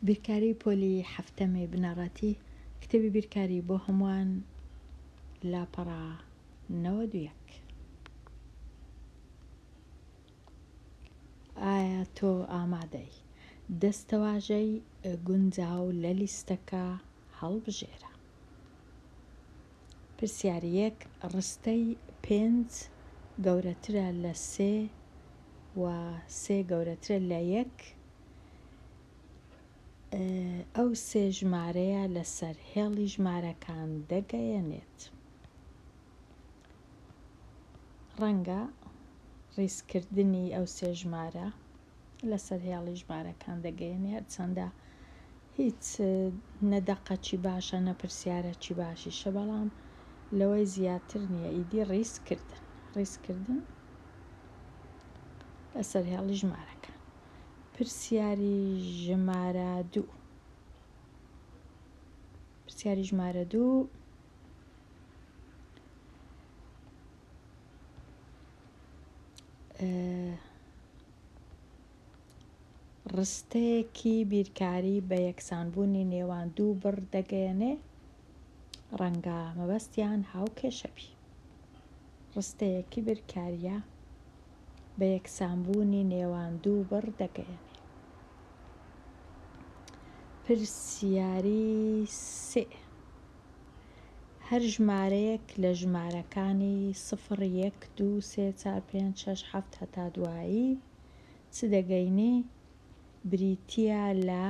بیرکاری پۆلی هەفتەمێ بنەڕەتی کتێبی بیرکاری بۆ هەمووان لاپەڕا 92. ئایا تۆ ئامادەی دەستەواژەی گونجاو لە لیستەکە هەڵبژێرە؟ پرسیاری 1. ڕستەی 5 گەورەترە لە 3 و 3 گەورەترە لە 1. ئەو سێ ژمارەیە لەسەر هێڵی ژمارەکان دەگەیەنێت. ڕەنگە ڕیزکردنی ئەو سێ ژمارە لەسەر هێڵی ژمارەکان دەگەیەنێت، هەرچەندە هیچ نەدەقەکی باشە نەپرسیارەکی باشیشە، بەڵام لەوەی زیاتر نییە. ئیدی ڕیزکردن لەسەر هێڵی ژمارەکان. پرسیاری ژمارە 2. پرسیاری ژمارە 2 ڕستەیەکی بیرکاری بە یەکسانبوونی نێوان دوو بڕ دەگەیەنێ، ڕەنگە مەبەستیان هاوکێشەبی. ڕستەیەکی بیرکاریە بە یەکسانبوونی نێوان دوو بڕ دەگەیەنێ. پرسیاری 3. هەر ژمارەیەک لە ژمارەکانی 0 1 2 3 4 5 6 7 هەتا دوایی چ دەگەینێ بریتیە لە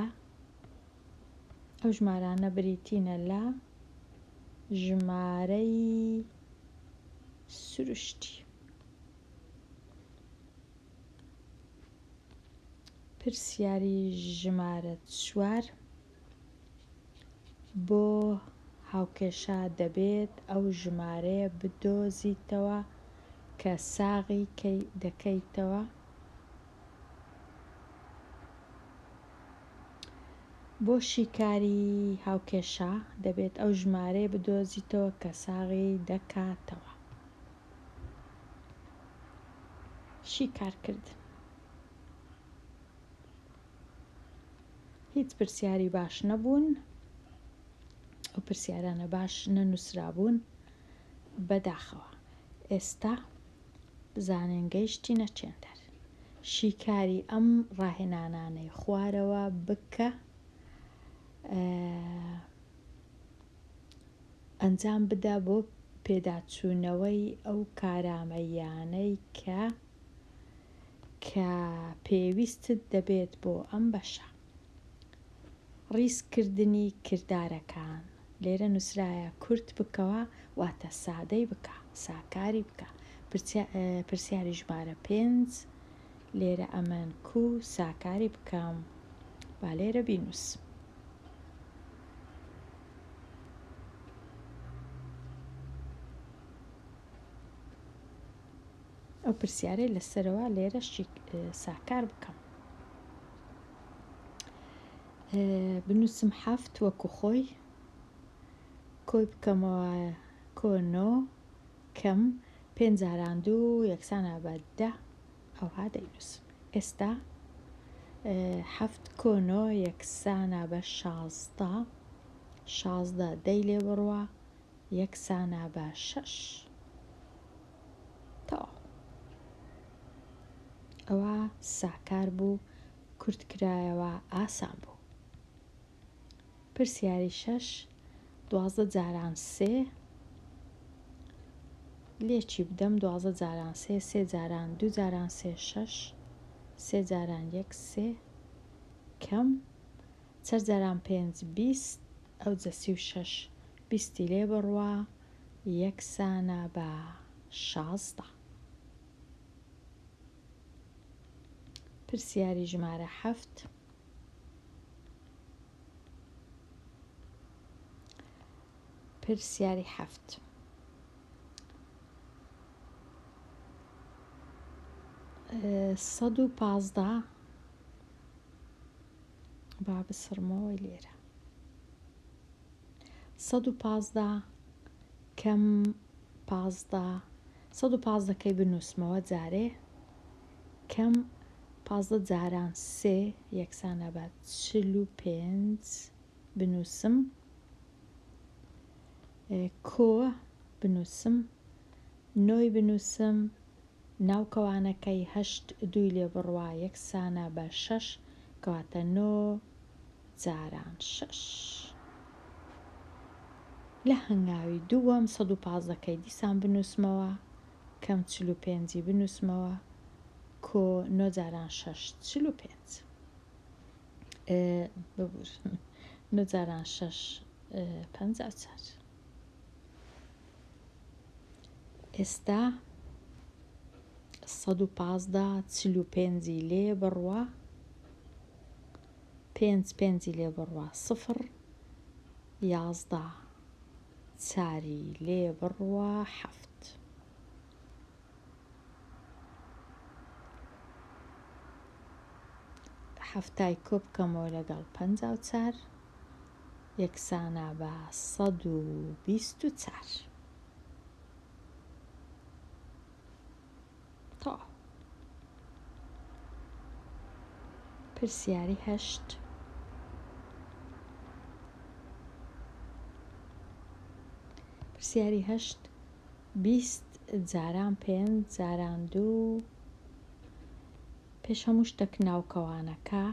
ئەو ژمارانە بریتینە لە ژمارەی سروشتی. پرسیاری ژمارە 4. بۆ هاوکێشە دەبێت ئەو ژمارەیە بدۆزیتەوە کە ساغی دەکەیتەوە. بۆ شیکاری هاوکێشە دەبێت ئەو ژمارەیە بدۆزیتەوە کە ساغی دەکاتەوە. شیکارکردن. هیچ پرسیاری باش نەبوون، ئەو پرسیارانە باش نەنووسرابوون بەداخەوە. ئێستا بزانین گەیشتینە چێندەر. شیکاری ئەم ڕاهێنانانەی خوارەوە بکە، ئەنجام بدە بۆ پێداچوونەوەی ئەو کارامەیانەی کە پێویستت دەبێت بۆ ئەم بەشە. ڕیزکردنی کردارەکان. لێرە نووسرایە کورت بکەوە، واتە سادەی بکە، ساکاری بکە. پرسیاری ژمارە 5 لێرە ئەمەن کو ساکاری بکەم. با لێرە بینووس. ئەو پرسیارەی لەسەرەوە لێرە ساکار بکەم. بنووسم 7 وەکو خۆی، کۆی بکەمەوە کۆ 9 کەم 5 جاران 2 یەکسانە بە 10. ئەوها دەینووسم. ئێستا 7 کۆ 9 یەکسانە بە 16. 16 دەی لێ بڕوە یەکسانە بە 6. تەواو. ئەوە ساکار بوو، کورتکرایەوە، ئاسان بوو. پرسیاری 6. 12 جاران 3 لێکی بدەم. 12 جاران 3 3 جاران 2 جاران 3 6 3 جاران 1 3 کەم 4 جاران 5 20. ئەو جە 36 20 لێ بڕوە یەکسانە بە 16. پرسیاری ژمارە 7. پرسیاری 7. سەد و 15 با بسڕمەوەی لێرە. 115 کەم 15. 115 کەی بنووسمەوە جارێ، کەم 15 جاران 3 یەکسانە بە 45 بنووسم، کۆ بنووسم، نۆی بنووسم، ناوکەوانەکەی 8 دووی لێ بڕوا یەکسانە بە 6 کەواتە 9 جاران 6. لە هەنگاوی دووەم 115کەی دیسان بنووسمەوە، کەم 45 بنووسمەوە، کۆ 9 جاران 6 45 ببوور 9 جاران 6 54. ئێستا 115 45 لێ بڕوا 5 لێ بڕوا 0 11 چاری لێ بڕوا 7 هەفتای کۆ بکەمەوە لەگەڵ 54 یەکسانە بە 124. پرسیاری 8 پرسیاری 8 20 جاران 5 جاران 2 پێش هەموو شتێک ناوکەوانەکە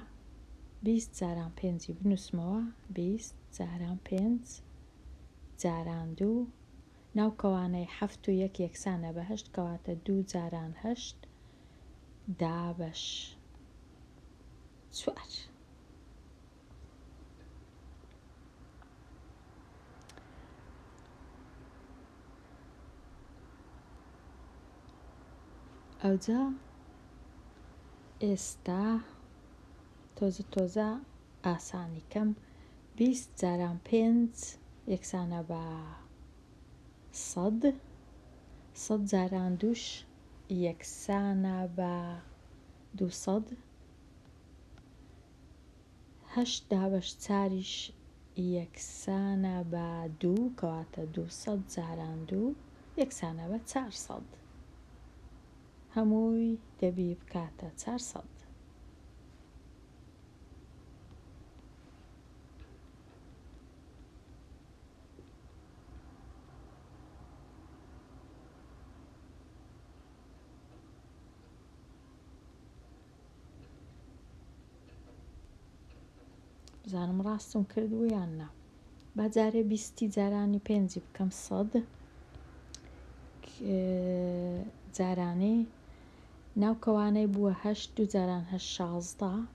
20 جاران 5 بنووسمەوە، 20 جاران 5 جاران 2 ناوکەوانەی 7 و 1 یەکسانە بە 8 کەواتە 2 جاران 8 دا بەش 4. ئەوجا ئێستا تۆزە ئاسانی کەم 20 جاران 5 یەکسانە بە 100 100 جاران 2 یەکسانە بە 200 8 دابەش 4 یەکسانە بە 2 کەواتە 200 جاران 2 یەکسانە بە 400 هەمووی دەبی بکاتە 400. بزانم ڕاستم کردوو یان نا. بەجارێ 20 جارانی 5 بکەم 100 جارانەی ناوکەوانەی بووە 8 2 جاران 8 16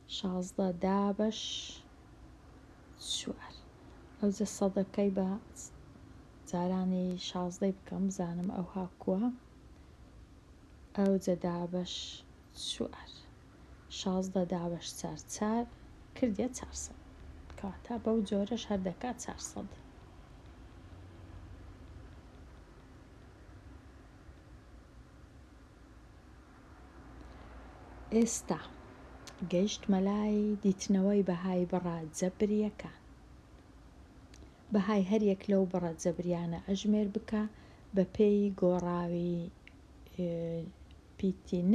16 دابەش 4 ئەوجە سەدەکەی بە جارانی 16 بکەم بزانم ئەو هاکووە ئەوجە دابەش 4 16 دابەش 4 4 کردیە 400 کەواتە بەو جۆرەش هەردەکات 400. ئێستا گەیشتمە لای دیتنەوەی بەهای بڕە جەبریەکان. بەهای هەریەک لەو بڕە جەبریانە ئەژمێر بکە بە پێی گۆڕاوی پیتین.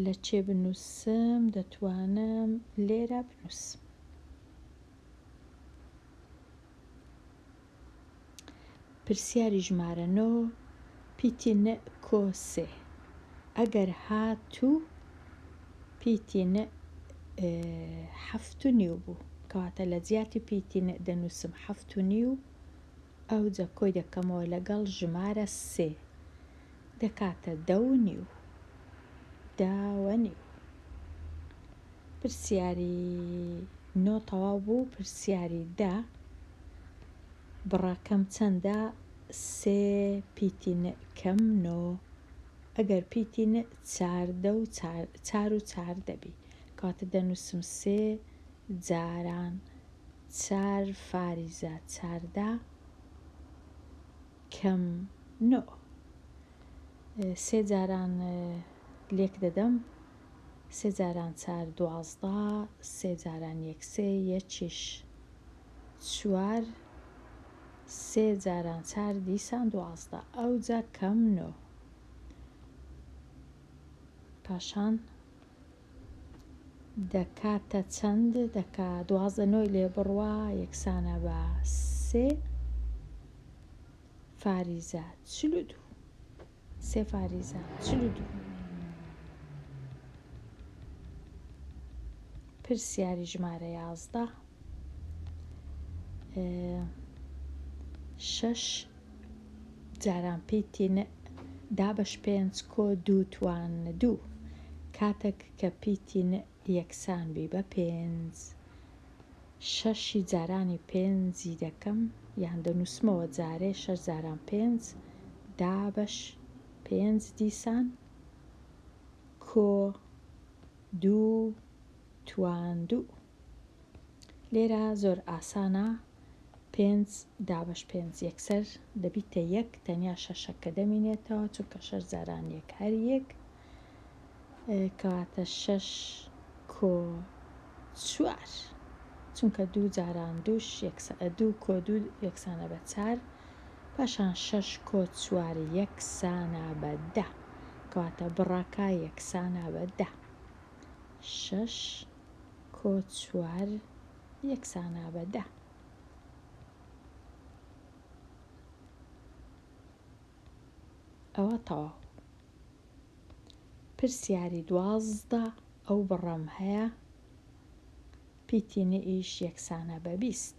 لە چێ بنووسم؟ دەتوانم لێرە بنووسم. پرسیاری ژمارە 9 پیتین کۆ 3 ئەگەر هاتوو پیتین 7.5 بوو کەواتە لە جیاتی پیتین دەنووسم 7.5 ئەوجە کۆی دەکەمەوە لەگەڵ ژمارە 3 دەکاتە 10.5 10.5. پرسیاری 9 تەواو بوو. پرسیاری 10 بڕەکەم چەندە؟ 3 پیتین کەم 9 ئەگەر پیتین 4 و 4 دەبی کەواتە دەنووسم 3 جاران 4 فاریزە 14 کەم 9 3 جاران لێک دەدەم 3 جاران 4 12 3 جاران 1 3 یەکیش 4 3 جاران 4 دیسان 12 ئەوجا کەم 9 پاشان دەکاتە چەند دەکا 12 لێ بڕوا یەکسانە بە 3 فاریزە 42 3 فاریزە 42. پرسیاری ژمارە 11 6 جاران پیتی دابش 5 کۆ 2 توان 2 کاتێک کە پیتی یەکسان بی بە 5 6 جارانی 5 دەکەم یان دەنووسمەوە جارێ 6 جاران 5 دابش 5 دیسان کۆ 2 توان 2. لێرە زۆر ئاسانە 5 دابش 5 یەکسەر دەبیتە 1 تەنیا شەشەکە دەمینێتەوە چونکە 6 جاران 1 هەر 1 کەواتە 6 کۆ 4 چونکە 2 جاران 2 کۆ 2 یەکسانە بە 4 پاشان 6 کۆ 4 یەکسانە بە 10 کەواتە بڕاکە یەکسانە بە 10 6 کۆ 4 یەکسانە بە 10. ئەوە تەواو. پرسیاری 12 ئەو بڕەم هەیە پیتی ئیش یەکسانە بە 20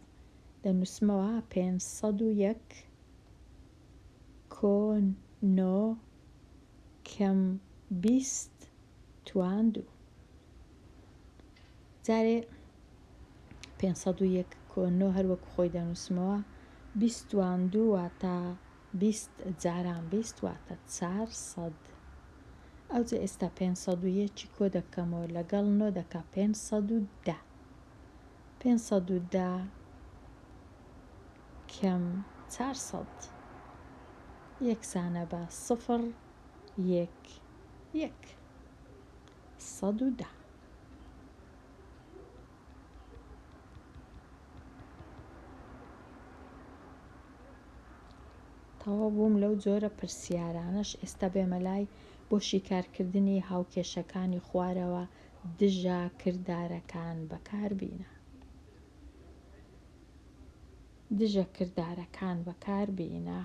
دەنووسمەوە 501 کۆ 9 کەم 20 توان 2. جارێ 501 کۆ 9 هەروەکو خۆی دەنووسمەوە 20 توان 2 واتە 20 جاران 20 واتە 400. ئەوجا ئێستا 501 کۆ دەکەمەوە لەگەڵ 9 دەکا 510 510 کەم 400 یەکسانە بە 0 1 1 110. تەواو بووم لەو جۆرە پرسیارانەش. ئێستا بێمە لای بۆ شیکارکردنی هاوکێشەکانی خوارەوە دژە کردارەکان بەکاربینە. دژە کردارەکان بەکاربینە.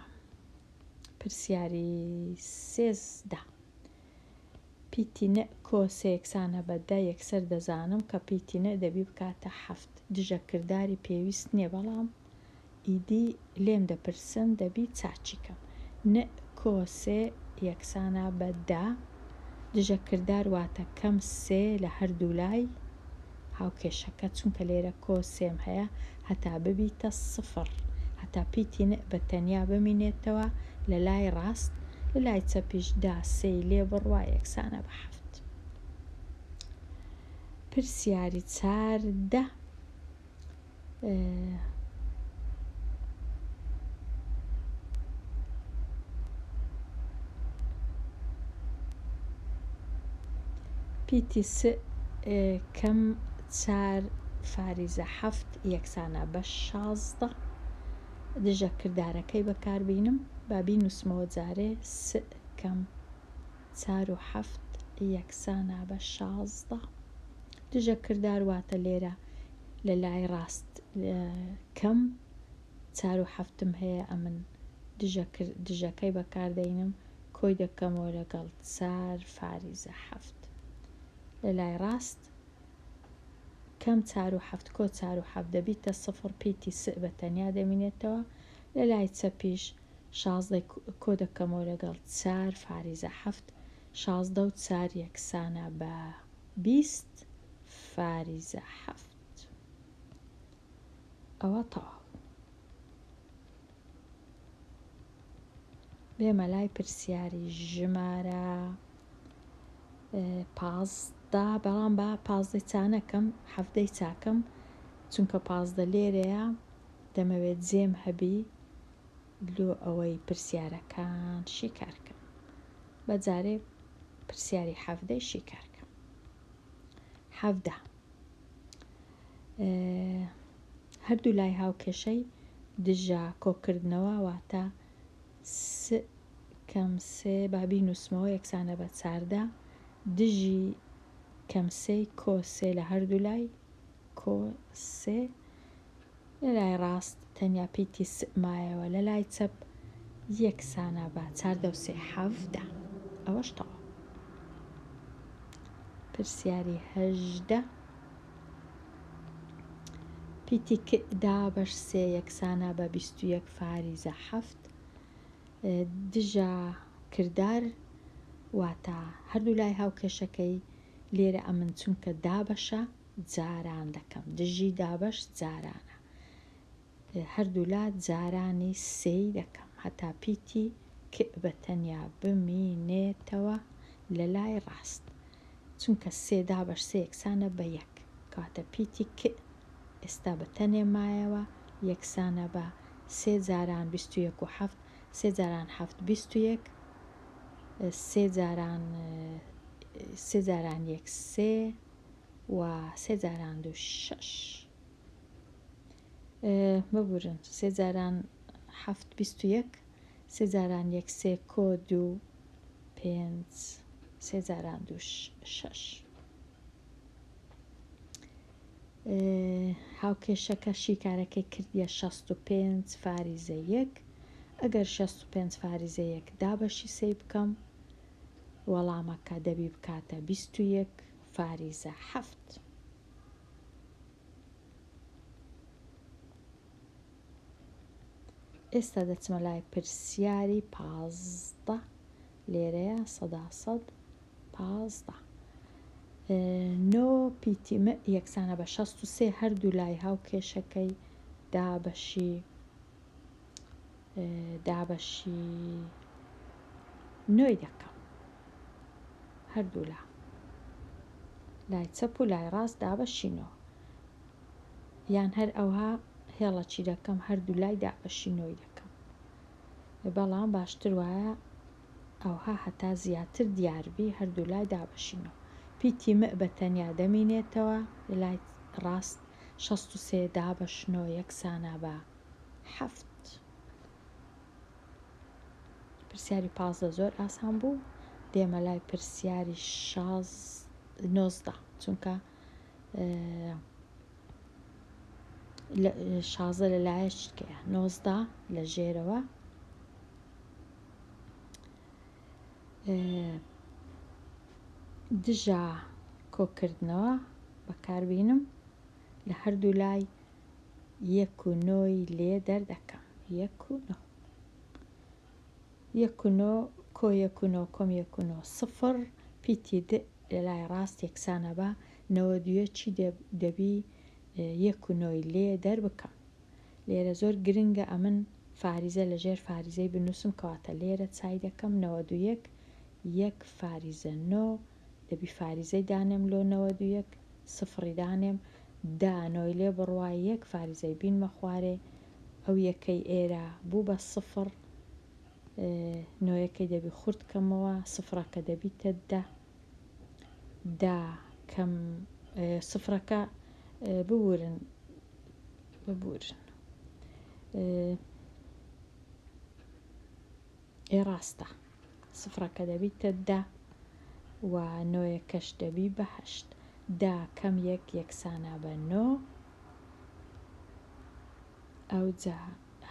پرسیاری 13 پیتی کۆ 3 یەکسانە بە 10 یەکسەر دەزانم کە پیتی دەبی بکاتە 7 دژە کرداری پێویست نییە بەڵام ئیدی لێم دەپرسن دەبی چاچیکەم کۆ 3 یەکسانە بە 10 دژە کردار واتە کەم 3 لە هەردوو لای هاوکێشەکە چونکە لێرە کۆ 3 هەیە هەتا ببیتە 0 هەتا پیتی بە تەنیا بمینێتەوە لە لای ڕاست لە لای چەپیش 10 3 لێ بڕوا یەکسانە بە 7. پرسیاری 14 پیتی کەم 4 فاریزە 7 یەکسانە بە 16 دژە کردارەکەی بەکاربینم بابی نووسمەوە جارێ کەم 4 و 7 یەکسانە بە 16 دژە کردار واتە لێرە لە لای ڕاست کەم 4 و 7 هەیە ئەمن دژەکەی بەکاردەینم کۆی دەکەمەوە لەگەڵ 4 فاریزە 7 لە لای ڕاست کەم 4 و 7 کۆ 4 و 7 دەبیتە 0 پیتی بە تەنیا دەمینێتەوە لە لای چەپیش 16 کۆ دەکەمەوە لەگەڵ 4 فاریزە 7 16 و 4 یەکسانە بە 20 فاریزە 7. ئەوە تەواو. بێمە لای پرسیاری ژمارە 15 بەڵام بە 15 چانەکەم 7 چاکەم چونکە 15 لێرەیە دەمەوێت جێم هەبی لۆ ئەوەی پرسیارەکان شیکارکەم بەجارێ پرسیاری 7 شیکارکەم. 17 هەردوو لای هاوکێشەی دژە کۆکردنەوە واتە کەم 3 بابی نووسمەوە یەکسانە بە 14 دژی کەم سێی کۆ سێ لە هەردوو لای کۆ سێ لە لای ڕاست تەنیا پیتی مایەوە لە لای چەپ یەکسانە بە 4 ئەوەش تەواو. پرسیاری 18 پیتی دابەش سێ یەکسانە بە 21 فاریزە 7 دژە کردار واتە هەردوو لای هاوکێشەکەی لێرە ئەمن چونکە دابەشە جاران دەکەم دژی دابەش جارانە هەردوو لا جارانی سێی دەکەم هەتا پیتی بە تەنیا بمینێتەوە لە لای ڕاست چونکە سێ دابەش سێ یەکسانە بە یەک کاتە پیتی ئێستا بە تەنێ مایەوە یەکسانە بە سێ جاران 21 و 7 سێ جاران 7 21 سێ جاران یەک سێ و سێ جاران 2 6 ببورن سێ جاران 7 21 سێ جاران یەک سێ کۆ 2 5 سێ جاران 2 6 هاوکێشەکە شیکارەکەی کردیە 65 فاریزە 1 ئەگەر 65 فاریزە 1 دابەشی سێی بکەم وەڵامەکە دەبی بکاتە 21 فاریزە 7 ئێستا دەچمە لای پرسیاری 15 لێرەیە 15 نۆ پیتی یەکسانە بە 63 هەردوو لای هاوکێشەکەی دابەشی نۆی دەکەم هەردوو لای چەپ و لای ڕاست دابەشی نۆ یان هەر ئەوها هێڵەچی دەکەم هەردوو لای دابەشی نۆی دەکەم بەڵام باشتر وایە ئەوها هەتا زیاتر دیاربی هەردوو لای دابەشی نۆ پیتی بە تەنیا دەمینێتەوە لە لای ڕاست 63 دابەش نۆ یەکسانە بە 7 پرسیاری 15 زۆر ئاسان بوو دێمە لای پرسیاری 19 چونکە 16 لە لایەشتکەیە 19 لە ژێرەوە دژە کۆکردنەوە بەکاربینم لە هەردوو لای 1 و 9 لێ دەردەکەم 1 و 9 1 و 9 کۆ 1 و 9 کۆم 1 و 9 0 پیتی لە لای ڕاست یەکسانە بە 92 چی دەبی 1 و 9 لێ دەربکەم لێرە زۆر گرنگە ئەمن فاریزە لەژێر فاریزەی بنووسم کەواتە لێرە چای دەکەم 91 1 فاریزە 9 دەبی فاریزەی دانێم لۆ 91 سفری دانێم دانۆی لێ بڕوای 1 فاریزەی بینمە خوارێ ئەو یەکەی ئێرە بوو بە سفر نۆیەکەی دەبی خورتکەمەوە سفرەکە دەبیتە دا کەم سفرەکە ببورن ڕاستە سفرەکە دەبیتە دا و نۆیەکەش دەبی بە 8 دا کەم 1 یەکسانە بە 9 ئەو جا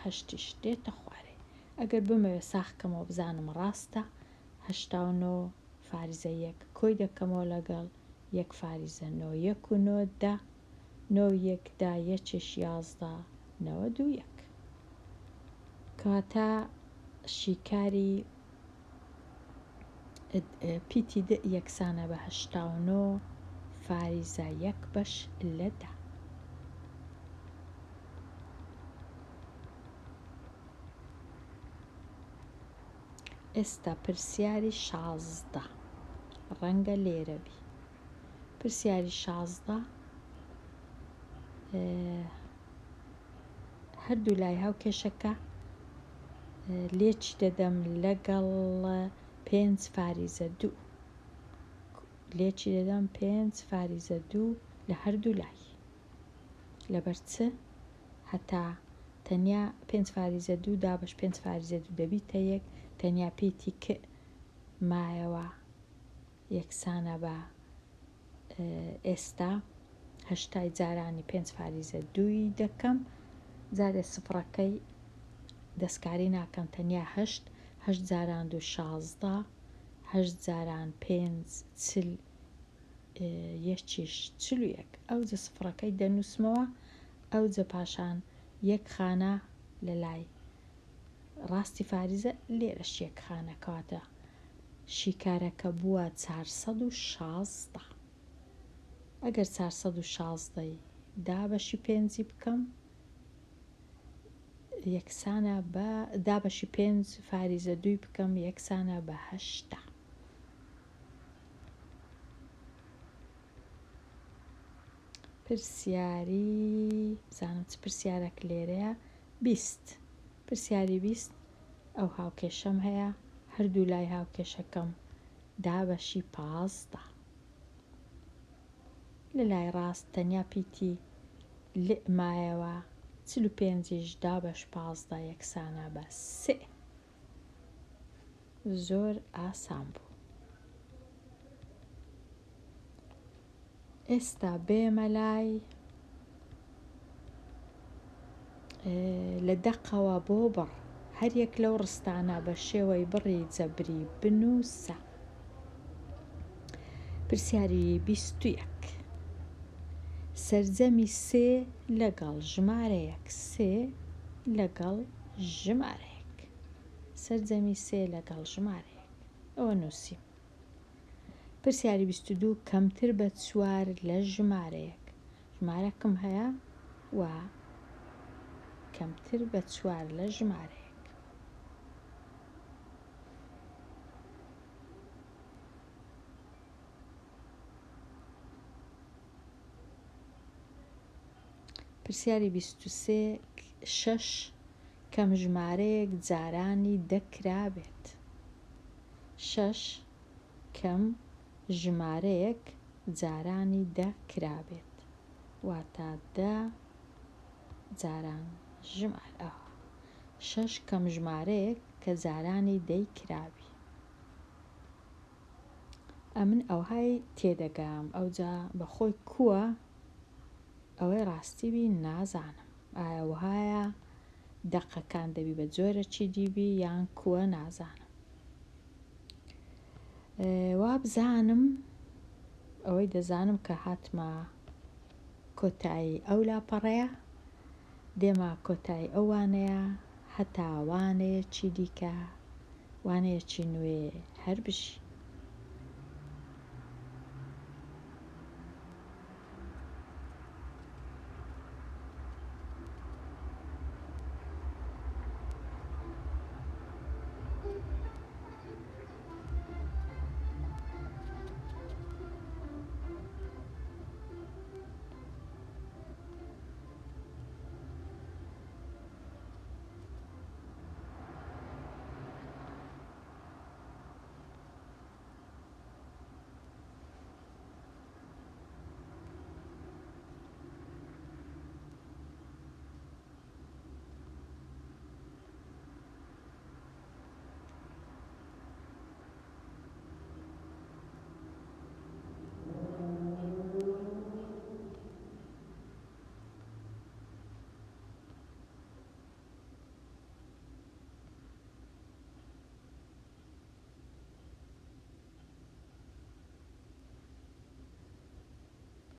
8ش دێتە خوارێ ئەگەر بمەوێ ساخکەمەوە بزانم ڕاستە 89 فاریزە 1 کۆی دەکەمەوە لەگەڵ 1 فاریزە 9 1 و 9 دا 9 1 دا 1 11 91 کەواتە شیکاری پیتی یەکسانە بە 89 فاریزە 1 بەش لە دا ئێستا پرسیاری 16 ڕەنگە لێرە بی پرسیاری 16 هەردوو لای هاوکێشەکە لێچی دەدەم لەگەڵ 5 فاریزە 2 لێچی دەدەم 5 فاریزە 2 لە هەردوو لای لەبەر چ هەتا تەنیا 5 فاریزە 2 دابەش 5 فاریزە 2 دەبیتە 1 تەنیا پیتی مایەوە یەکسانە بە ئێستا هەشتای جارانی 5 فاریزە 2 دەکەم، جارێ سفرەکەی دەستکاری ناکەم، تەنیا هەشت جاران 2 16، 8 جاران 5 41 ئەو جە سفرەکەی دەنووسمەوە، ئەو جە پاشان یەک خانە لە لای ڕاستی فاریزە لێرەش یەک خانە کەواتە شیکارەکە بووە 416. ئەگەر 416ی دابەشی 5 بکەم یەکسانە بە دابەشی 5 فاریزە 2 بکەم یەکسانە بە 8. پرسیاری بزانم چ پرسیارێک لێرەیە. 20 پرسیاری 20 ئەو هاوکێشەم هەیە، هەردوو لای هاوکێشەکەم دابەشی 15. لە لای ڕاست تەنیا پیتی مایەوە 45 دابەش 15 یەکسانە بە 3. زۆر ئاسان بوو. ئێستا بێمە لای لە دەقەوە بۆ بڕ، هەر یەک لەو ڕستانە بە شێوەی بڕی جەبری بنووسە. پرسیاری 21 سەرجەمی 3 لەگەڵ ژمارەیەک 3 لەگەڵ ژمارەیەک، سەرجەمی 3 لەگەڵ ژمارەیەک ئەوە نووسیم. پرسیاری 22 کەمتر بە 4 لە ژمارەیەک، ژمارەکەم هەیە و کەمتر بە 4 لە ژمارەیەک. پرسیاری 23 6 کەم ژمارەیەک جارانی دەکرابێت. 6 کەم ژمارەیەک جارانی دەکرابێت، واتە 10 جاران ژمار. 6 کەم ژمارەیەک کە جارانی دەیکرابی. ئەمن ئەوهای تێدەگام، ئەوجا بەخۆی کووە ئەوەی ڕاستی بی نازانم، ئایا وهایە دەقەکان دەبی بە جۆرەکی دیبی یان کووە نازانم. وا بزانم ئەوەی دەزانم کە هاتمە کۆتایی ئەو لاپەڕەیە، دێمە کۆتایی ئەو وانەیە هەتا وانەیەکی دیکە، وانەیەکی نوێ هەر بژی.